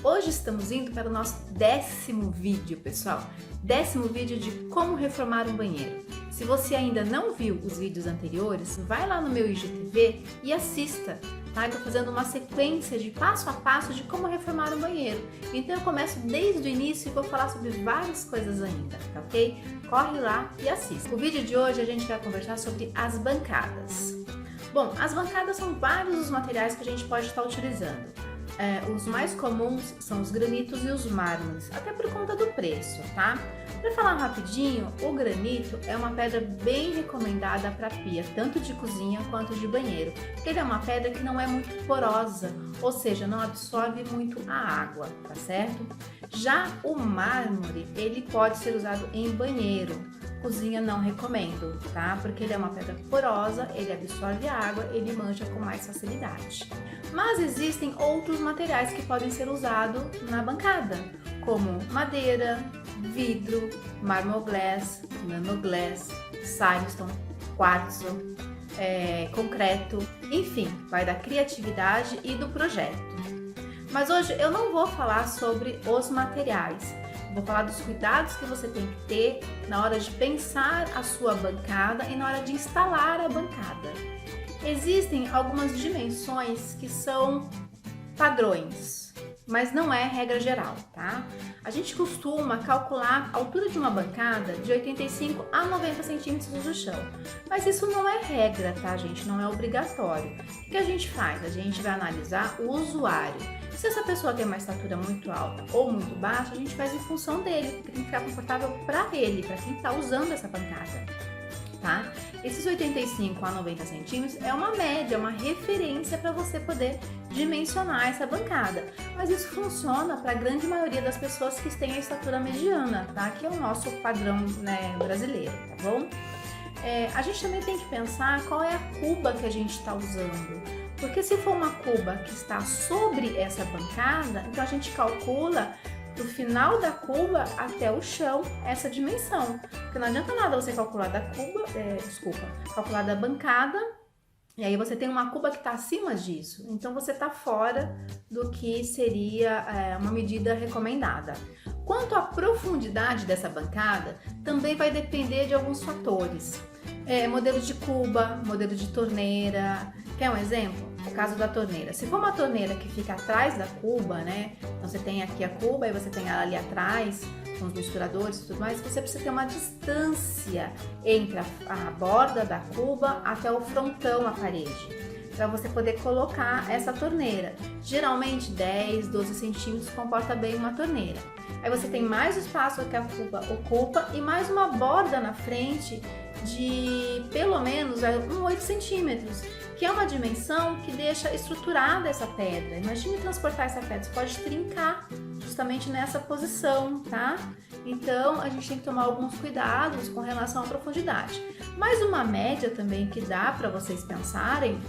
Hoje estamos indo para o nosso 10º vídeo, pessoal. 10º vídeo de como reformar um banheiro. Se você ainda não viu os vídeos anteriores, vai lá no meu IGTV e assista. Tá? Eu tô fazendo uma sequência de passo a passo de como reformar um banheiro. Então eu começo desde o início e vou falar sobre várias coisas ainda, tá ok? Corre lá e assista. No vídeo de hoje a gente vai conversar sobre as bancadas. Bom, as bancadas são vários os materiais que a gente pode estar utilizando. Os mais comuns são os granitos e os mármores, até por conta do preço, tá? Para falar rapidinho, o granito é uma pedra bem recomendada para pia, tanto de cozinha quanto de banheiro, porque ele é uma pedra que não é muito porosa, ou seja, não absorve muito a água, tá certo? Já o mármore, ele pode ser usado em banheiro. Cozinha não recomendo, tá? Porque ele é uma pedra porosa, ele absorve a água, ele mancha com mais facilidade. Mas existem outros materiais que podem ser usados na bancada, como madeira, vidro, marmoglass, nanoglass, silestone, quartzo, concreto, enfim, vai da criatividade e do projeto. Mas hoje eu não vou falar sobre os materiais. Vou falar dos cuidados que você tem que ter na hora de pensar a sua bancada e na hora de instalar a bancada. Existem algumas dimensões que são padrões, mas não é regra geral, tá? A gente costuma calcular a altura de uma bancada de 85 a 90 centímetros do chão, mas isso não é regra, tá, gente? Não é obrigatório. O que a gente faz? A gente vai analisar o usuário. Se essa pessoa tem uma estatura muito alta ou muito baixa, a gente faz em função dele, porque tem que ficar confortável para ele, para quem está usando essa bancada, tá? Esses 85 a 90 centímetros é uma média, uma referência para você poder dimensionar essa bancada. Mas isso funciona para a grande maioria das pessoas que têm a estatura mediana, tá? Que é o nosso padrão, né, brasileiro, tá bom? A gente também tem que pensar qual é a cuba que a gente está usando. Porque se for uma cuba que está sobre essa bancada, então a gente calcula do final da cuba até o chão essa dimensão. Porque não adianta nada você calcular da cuba, calcular da bancada, e aí você tem uma cuba que está acima disso. Então você está fora do que seria uma medida recomendada. Quanto à profundidade dessa bancada, também vai depender de alguns fatores. Modelo de cuba, modelo de torneira. Quer um exemplo? O caso da torneira. Se for uma torneira que fica atrás da cuba, né? Então você tem aqui a cuba e você tem ela ali atrás, com os misturadores e tudo mais, você precisa ter uma distância entre a borda da cuba até o frontão, a parede, para você poder colocar essa torneira. Geralmente 10, 12 centímetros comporta bem uma torneira. Aí você tem mais espaço que a cuba ocupa e mais uma borda na frente de pelo menos 8 centímetros, que é uma dimensão que deixa estruturada essa pedra. Imagine transportar essa pedra, você pode trincar justamente nessa posição, tá? Então a gente tem que tomar alguns cuidados com relação à profundidade. Mas uma média também que dá para vocês pensarem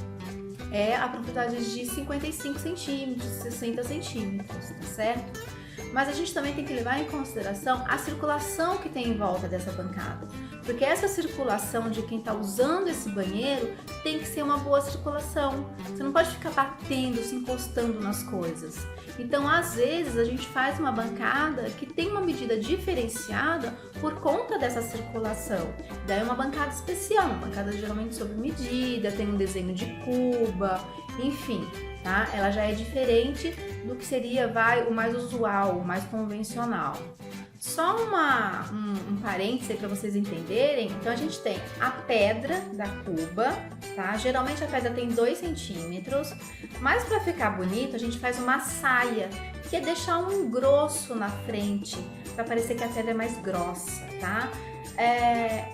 é a profundidade de 55 centímetros, 60 centímetros, tá certo? Mas a gente também tem que levar em consideração a circulação que tem em volta dessa bancada, porque essa circulação de quem está usando esse banheiro tem que ser uma boa circulação. Você não pode ficar batendo, se encostando nas coisas. Então, às vezes, a gente faz uma bancada que tem uma medida diferenciada por conta dessa circulação. Daí é uma bancada especial, uma bancada geralmente sob medida, tem um desenho de cuba, enfim, tá? Ela já é diferente do que seria, o mais usual, o mais convencional. Só um parêntese para vocês entenderem. Então a gente tem a pedra da cuba, tá? Geralmente a pedra tem 2 centímetros, mas para ficar bonito a gente faz uma saia, que é deixar um engrosso na frente, para parecer que a pedra é mais grossa, tá?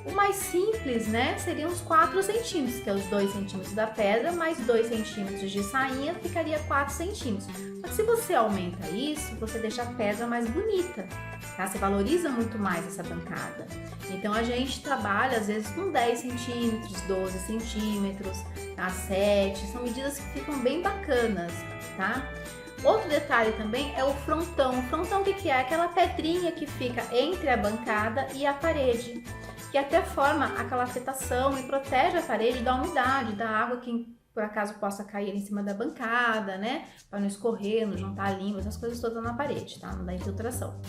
O mais simples, né, seriam os 4 centímetros, que é os 2 centímetros da pedra, mais 2 centímetros de sainha, ficaria 4 centímetros. Mas se você aumenta isso, você deixa a pedra mais bonita, tá? Você valoriza muito mais essa bancada. Então a gente trabalha às vezes com 10 centímetros, 12 centímetros, tá? 7, são medidas que ficam bem bacanas, tá? Outro detalhe também é o frontão. O frontão o que é? Aquela pedrinha que fica entre a bancada e a parede, que até forma aquela afetação e protege a parede da umidade, da água que por acaso possa cair em cima da bancada, né? Para não escorrer, não juntar língua, essas coisas todas na parede, tá? Não dá infiltração.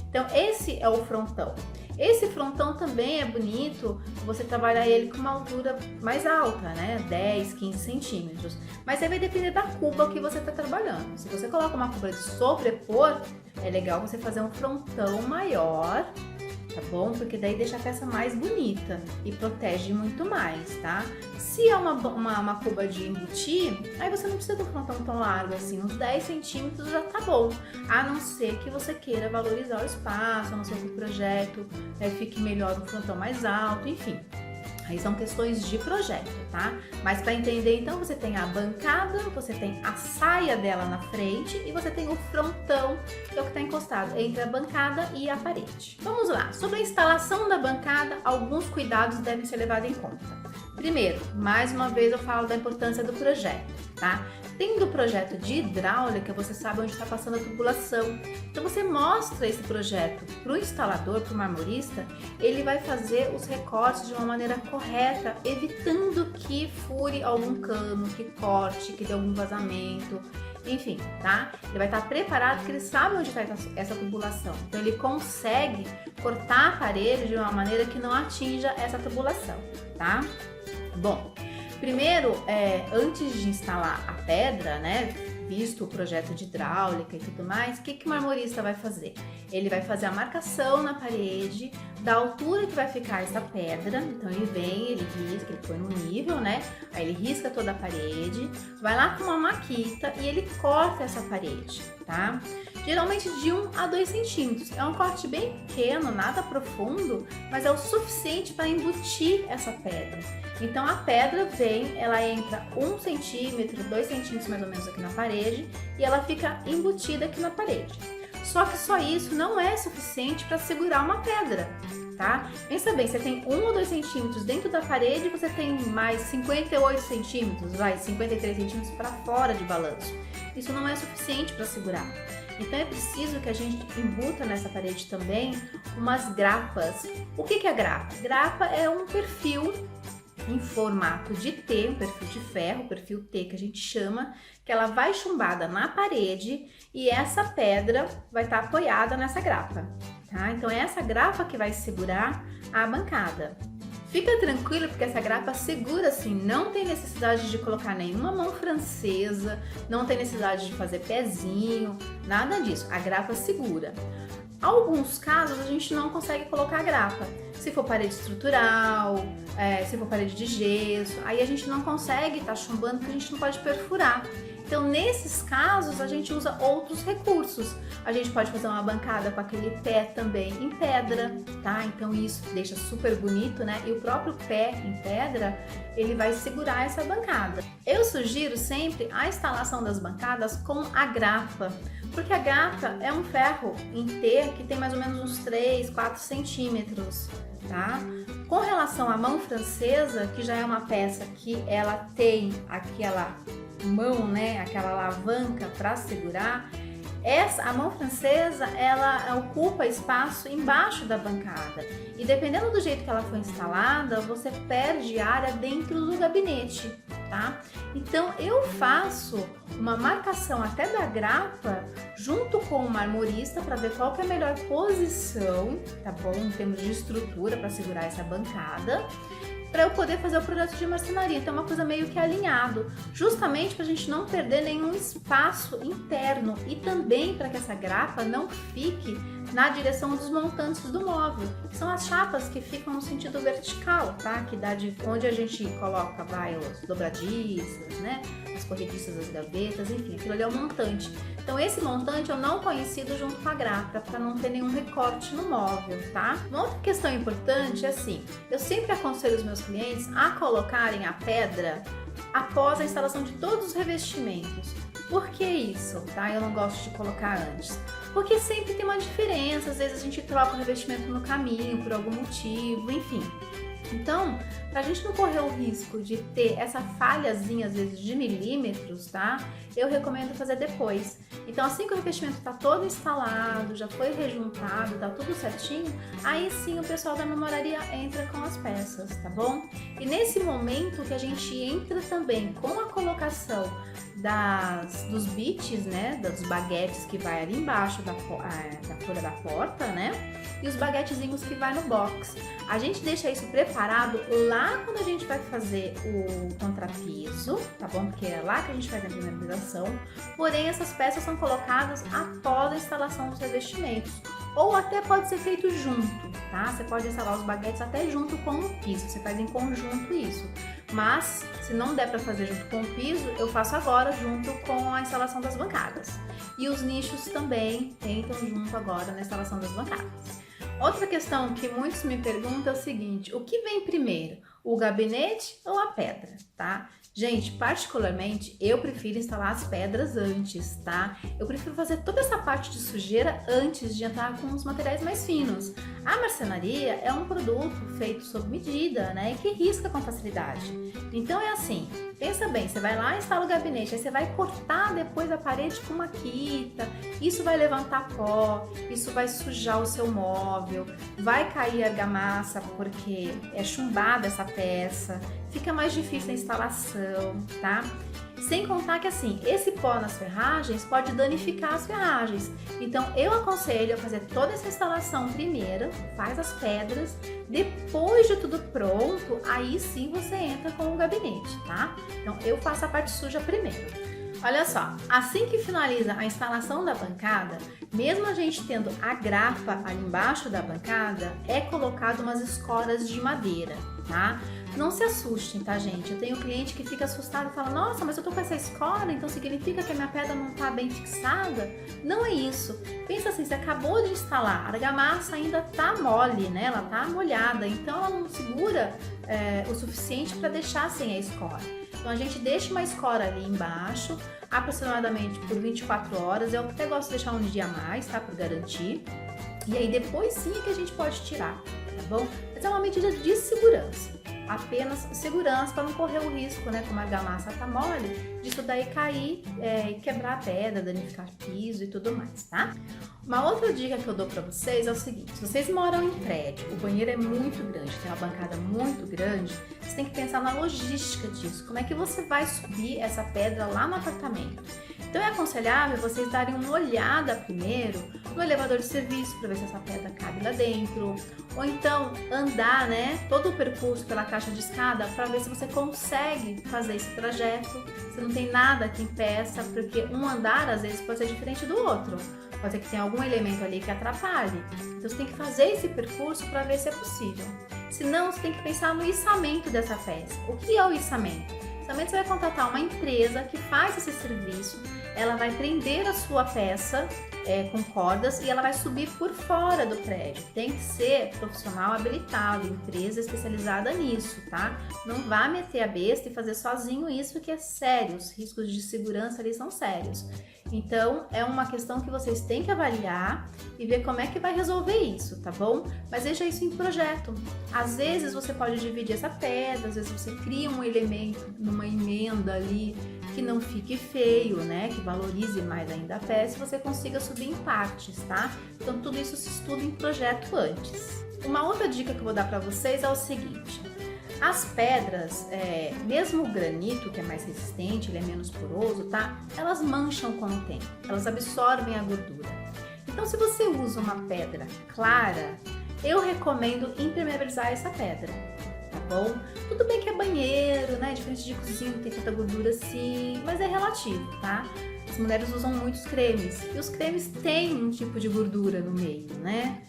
Então, esse é o frontão. Esse frontão também é bonito você trabalhar ele com uma altura mais alta, né? 10, 15 centímetros. Mas aí vai depender da cuba que você está trabalhando. Se você coloca uma cuba de sobrepor, é legal você fazer um frontão maior, tá bom? Porque daí deixa a peça mais bonita e protege muito mais, tá? Se é uma cuba de embutir, aí você não precisa de um frontão tão largo assim, uns 10 centímetros já tá bom. A não ser que você queira valorizar o espaço, a não ser que o projeto fique melhor um frontão mais alto, enfim. Aí são questões de projeto, tá? Mas para entender, então, você tem a bancada, você tem a saia dela na frente e você tem o frontão, que é o que está encostado entre a bancada e a parede. Vamos lá, sobre a instalação da bancada, alguns cuidados devem ser levados em conta. Primeiro, mais uma vez eu falo da importância do projeto, tá? Tendo o projeto de hidráulica, você sabe onde está passando a tubulação. Então você mostra esse projeto para o instalador, para o marmorista, ele vai fazer os recortes de uma maneira correta, evitando que fure algum cano, que corte, que dê algum vazamento, enfim, tá? Ele vai estar preparado porque ele sabe onde está essa tubulação. Então ele consegue cortar a parede de uma maneira que não atinja essa tubulação, tá? Bom, primeiro, antes de instalar a pedra, né, visto o projeto de hidráulica e tudo mais, o que o marmorista vai fazer? Ele vai fazer a marcação na parede da altura que vai ficar essa pedra. Então ele vem, ele risca, ele põe no nível, né? Aí ele risca toda a parede, vai lá com uma maquita e ele corta essa parede, tá? Geralmente de 1 a 2 centímetros. É um corte bem pequeno, nada profundo, mas é o suficiente para embutir essa pedra. Então a pedra vem, ela entra 1 centímetro, 2 centímetros mais ou menos aqui na parede e ela fica embutida aqui na parede. Só que só isso não é suficiente para segurar uma pedra, tá? Pensa bem, você tem 1 ou 2 centímetros dentro da parede e você tem mais 58 centímetros, 53 centímetros para fora de balanço. Isso não é suficiente para segurar. Então é preciso que a gente embuta nessa parede também umas grapas. O que é grapa? Grapa é um perfil em formato de T, um perfil de ferro, perfil T que a gente chama, que ela vai chumbada na parede e essa pedra vai estar apoiada nessa grapa, tá? Então é essa grapa que vai segurar a bancada. Fica tranquilo porque essa grapa segura assim, não tem necessidade de colocar nenhuma mão francesa, não tem necessidade de fazer pezinho, nada disso, a grapa segura. Alguns casos a gente não consegue colocar grapa, se for parede estrutural, se for parede de gesso, aí a gente não consegue estar chumbando porque a gente não pode perfurar. Então nesses casos a gente usa outros recursos, a gente pode fazer uma bancada com aquele pé também em pedra, tá? Então isso deixa super bonito, né? E o próprio pé em pedra, ele vai segurar essa bancada. Eu sugiro sempre a instalação das bancadas com a grapa, porque a grapa é um ferro em T que tem mais ou menos uns 3, 4 centímetros, tá? Com relação à mão francesa, que já é uma peça que ela tem aquela mão, né, aquela alavanca para segurar, a mão francesa, ela ocupa espaço embaixo da bancada e dependendo do jeito que ela foi instalada, você perde área dentro do gabinete, tá? Então eu faço uma marcação até da grapa junto com o marmorista para ver qual que é a melhor posição, tá bom? Em termos de estrutura para segurar essa bancada, para eu poder fazer o projeto de marcenaria. Então é uma coisa meio que alinhado, justamente para a gente não perder nenhum espaço interno e também para que essa grapa não fique na direção dos montantes do móvel, que são as chapas que ficam no sentido vertical, tá? Que dá de onde a gente coloca os dobradiças, né? As corrediças das gavetas, enfim, aquilo ali é o montante. Então esse montante eu não conhecido junto com a grapa, para não ter nenhum recorte no móvel, tá? Uma outra questão importante é assim, eu sempre aconselho os meus clientes a colocarem a pedra após a instalação de todos os revestimentos. Por que isso, tá? Eu não gosto de colocar antes. Porque sempre tem uma diferença, às vezes a gente troca o revestimento no caminho por algum motivo, enfim. Então, Pra gente não correr o risco de ter essa falhazinha, às vezes, de milímetros, tá? Eu recomendo fazer depois. Então, assim que o revestimento tá todo instalado, já foi rejuntado, tá tudo certinho, aí sim o pessoal da marmoraria entra com as peças, tá bom? E nesse momento que a gente entra também com a colocação dos bits, né, dos baguetes que vai ali embaixo da folha da porta, né, e os baguetezinhos que vai no box. A gente deixa isso preparado lá quando a gente vai fazer o contrapiso, tá bom? Porque é lá que a gente faz a impermeabilização, porém essas peças são colocadas após a instalação dos revestimentos, ou até pode ser feito junto, tá? Você pode instalar os baguetes até junto com o piso, você faz em conjunto isso. Mas, se não der para fazer junto com o piso, eu faço agora junto com a instalação das bancadas. E os nichos também entram junto agora na instalação das bancadas. Outra questão que muitos me perguntam é o seguinte: o que vem primeiro, o gabinete ou a pedra, tá? Gente, particularmente, eu prefiro instalar as pedras antes, tá? Eu prefiro fazer toda essa parte de sujeira antes de entrar com os materiais mais finos. A marcenaria é um produto feito sob medida, né? E que risca com facilidade. Então é assim, pensa bem, você vai lá e instala o gabinete, aí você vai cortar depois a parede com maquita, isso vai levantar pó, isso vai sujar o seu móvel, vai cair argamassa porque é chumbada essa peça, fica mais difícil a instalação, tá? Sem contar que assim, esse pó nas ferragens pode danificar as ferragens. Então eu aconselho a fazer toda essa instalação primeiro, faz as pedras, depois de tudo pronto, aí sim você entra com o gabinete, tá? Então eu faço a parte suja primeiro. Olha só, assim que finaliza a instalação da bancada, mesmo a gente tendo a grapa ali embaixo da bancada, é colocado umas escoras de madeira, tá? Não se assustem, tá, gente? Eu tenho cliente que fica assustado e fala: nossa, mas eu tô com essa escora, então significa que a minha pedra não tá bem fixada? Não é isso. Pensa assim, você acabou de instalar, a argamassa ainda tá mole, né? Ela tá molhada, então ela não segura o suficiente para deixar sem a escora. Então a gente deixa uma escora ali embaixo, aproximadamente por 24 horas. Eu até gosto de deixar um dia a mais, tá? Por garantir. E aí depois sim é que a gente pode tirar, tá bom? Mas é uma medida de segurança. Apenas segurança para não correr o risco, né? Como a argamassa tá mole, disso daí cair e quebrar a pedra, danificar o piso e tudo mais, tá? Uma outra dica que eu dou para vocês é o seguinte: se vocês moram em prédio, o banheiro é muito grande, tem uma bancada muito grande, você tem que pensar na logística disso. Como é que você vai subir essa pedra lá no apartamento? Então é aconselhável vocês darem uma olhada primeiro no elevador de serviço para ver se essa pedra cabe lá dentro, ou então andar, né, todo o percurso pela caixa de escada para ver se você consegue fazer esse trajeto, se não tem nada que impeça, porque um andar às vezes pode ser diferente do outro, pode ser que tenha algum elemento ali que atrapalhe. Então você tem que fazer esse percurso para ver se é possível. Se não, você tem que pensar no içamento dessa peça. O que é o içamento? Também você vai contratar uma empresa que faz esse serviço, ela vai prender a sua peça com cordas e ela vai subir por fora do prédio. Tem que ser profissional habilitado, empresa especializada nisso, tá? Não vá meter a besta e fazer sozinho isso, que é sério, os riscos de segurança ali são sérios. Então, é uma questão que vocês têm que avaliar e ver como é que vai resolver isso, tá bom? Mas veja isso em projeto. Às vezes você pode dividir essa pedra, às vezes você cria um elemento numa emenda ali que não fique feio, né? Que valorize mais ainda a peça e você consiga subir em partes, tá? Então, tudo isso se estuda em projeto antes. Uma outra dica que eu vou dar para vocês é o seguinte: as pedras, mesmo o granito, que é mais resistente, ele é menos poroso, tá? Elas mancham com o tempo, elas absorvem a gordura. Então, se você usa uma pedra clara, eu recomendo impermeabilizar essa pedra, tá bom? Tudo bem que é banheiro, né? Diferente de cozinha, não tem tanta gordura assim, mas é relativo, tá? As mulheres usam muitos cremes e os cremes têm um tipo de gordura no meio, né?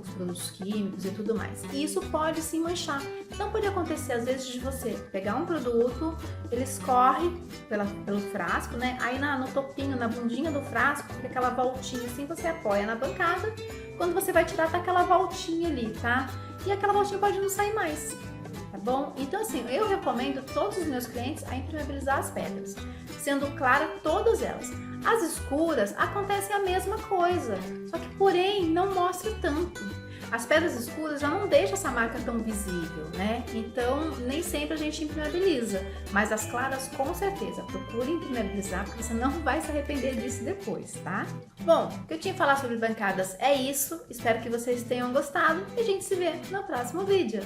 Os produtos químicos e tudo mais. E isso pode se manchar. Então pode acontecer às vezes de você pegar um produto, ele escorre pelo frasco, né? Aí no topinho, na bundinha do frasco, fica aquela voltinha assim, você apoia na bancada. Quando você vai tirar, tá aquela voltinha ali, tá? E aquela voltinha pode não sair mais. Tá bom? Então assim, eu recomendo todos os meus clientes a impermeabilizar as pedras, sendo clara todas elas. As escuras acontecem a mesma coisa, só que porém não mostra tanto. As pedras escuras já não deixam essa marca tão visível, né? Então, nem sempre a gente impermeabiliza, mas as claras com certeza. Procure impermeabilizar, porque você não vai se arrepender disso depois, tá? Bom, o que eu tinha que falar sobre bancadas é isso. Espero que vocês tenham gostado e a gente se vê no próximo vídeo.